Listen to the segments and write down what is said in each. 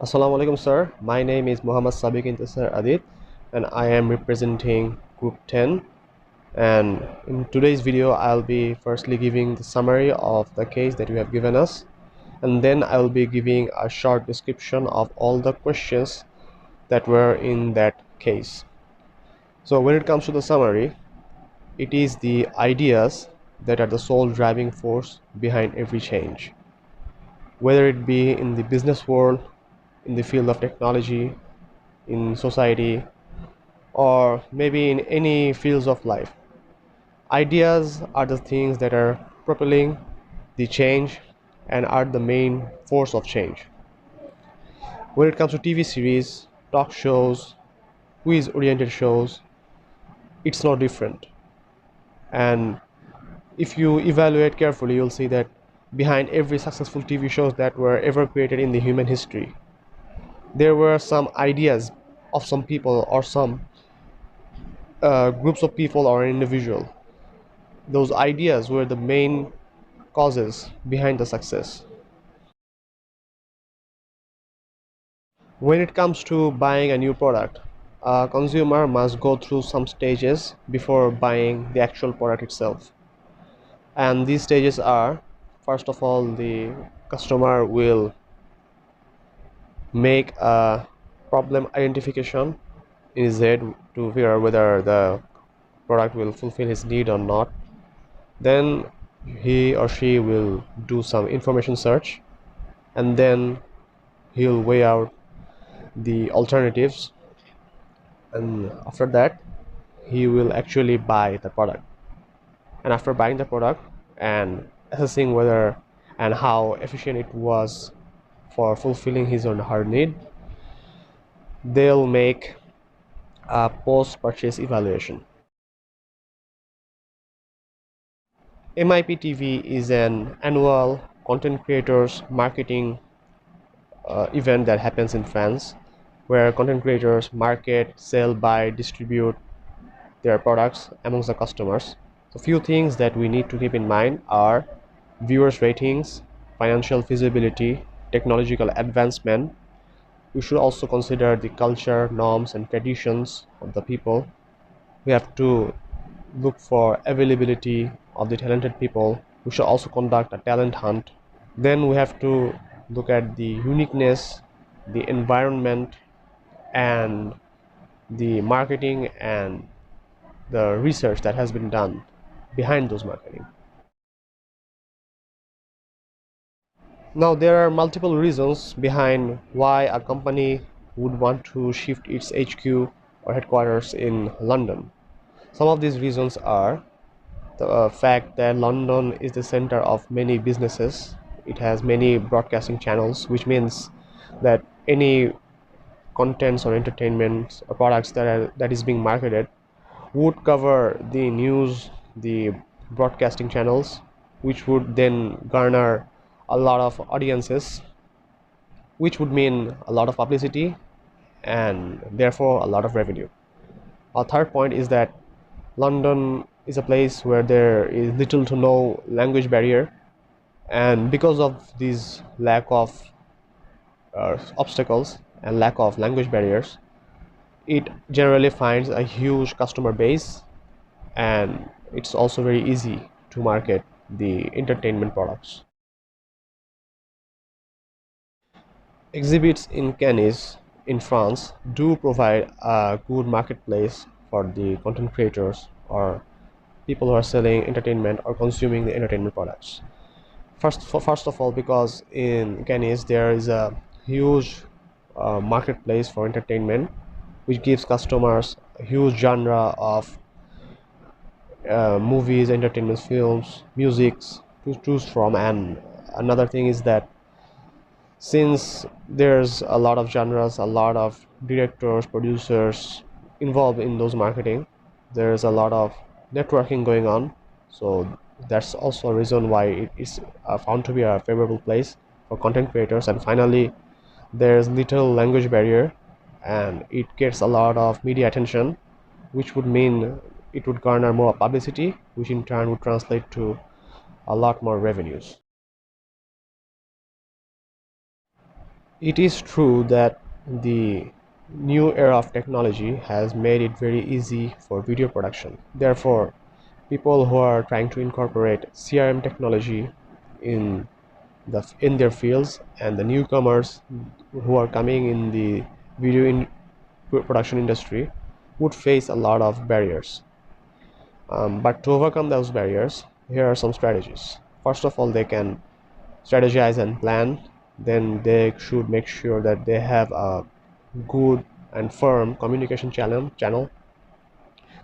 Assalamu alaikum, sir. My name is Muhammad Sabiq Intisar Adit, and I am representing Group 10. And in today's video, I'll be firstly giving the summary of the case that you have given us, and then I'll be giving a short description of all the questions that were in that case. So, when it comes to the summary, it is the ideas that are the sole driving force behind every change, whether it be in the business world, in the field of technology, in society, or maybe in any fields of life. Ideas are the things that are propelling the change and are the main force of change. When it comes to TV series, talk shows, quiz oriented shows, it's no different. And if you evaluate carefully, you'll see that behind every successful TV shows that were ever created in the human history, there were some ideas of some people or some groups of people or an individual. Those ideas were the main causes behind the success. When it comes to buying a new product, a consumer must go through some stages before buying the actual product itself. And these stages are, first of all, the customer will make a problem identification in his head to figure whether the product will fulfill his need or not. Then he or she will do some information search, and then he'll weigh out the alternatives, and after that he will actually buy the product. And after buying the product and assessing whether and how efficient it was for fulfilling his or her need, they'll make a post-purchase evaluation. MIPTV is an annual content creators marketing event that happens in France, where content creators market, sell, buy, distribute their products amongst the customers. A few things that we need to keep in mind are viewers ratings, financial feasibility, technological advancement. We should also consider the culture, norms and traditions of the people. We have to look for availability of the talented people. We should also conduct a talent hunt. Then we have to look at the uniqueness, the environment, and the marketing and the research that has been done behind those marketing. Now, there are multiple reasons behind why a company would want to shift its HQ or headquarters in London. Some of these reasons are the fact that London is the center of many businesses. It has many broadcasting channels, which means that any contents or entertainment or products that is being marketed would cover the news, the broadcasting channels, which would then garner a lot of audiences, which would mean a lot of publicity and therefore a lot of revenue. Our third point is that London is a place where there is little to no language barrier, and because of these lack of obstacles and lack of language barriers, it generally finds a huge customer base, and it's also very easy to market the entertainment products. Exhibits in Cannes in France do provide a good marketplace for the content creators or people who are selling entertainment or consuming the entertainment products. First of all, because in Cannes there is a huge marketplace for entertainment, which gives customers a huge genre of movies, entertainment films, musics to choose from. And another thing is that since there's a lot of genres, a lot of directors, producers involved in those marketing, there's a lot of networking going on. So that's also a reason why it is found to be a favorable place for content creators. And finally, there's little language barrier, and it gets a lot of media attention, which would mean it would garner more publicity, which in turn would translate to a lot more revenues. It is true that the new era of technology has made it very easy for video production. Therefore, people who are trying to incorporate CRM technology in their fields, and the newcomers who are coming in the production industry would face a lot of barriers. But to overcome those barriers, here are some strategies. First of all, they can strategize and plan. Then they should make sure that they have a good and firm communication channel.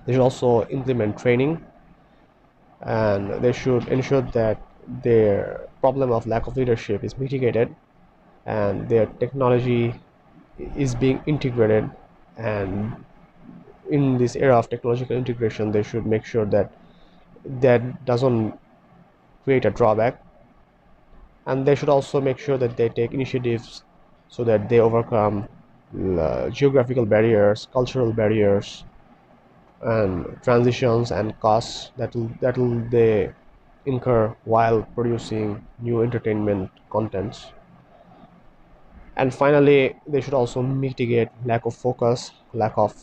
They should also implement training, and they should ensure that their problem of lack of leadership is mitigated and their technology is being integrated. And in this era of technological integration, they should make sure that that doesn't create a drawback. And they should also make sure that they take initiatives so that they overcome geographical barriers, cultural barriers, and transitions and costs that will they incur while producing new entertainment contents. And finally, they should also mitigate lack of focus, lack of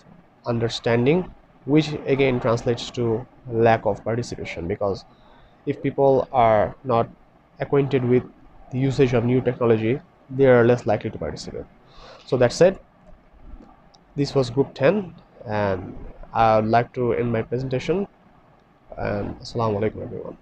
understanding, which again translates to lack of participation, because if people are not acquainted with the usage of new technology, they are less likely to participate. So that said, this was group 10, and I would like to end my presentation. And assalamu alaikum everyone.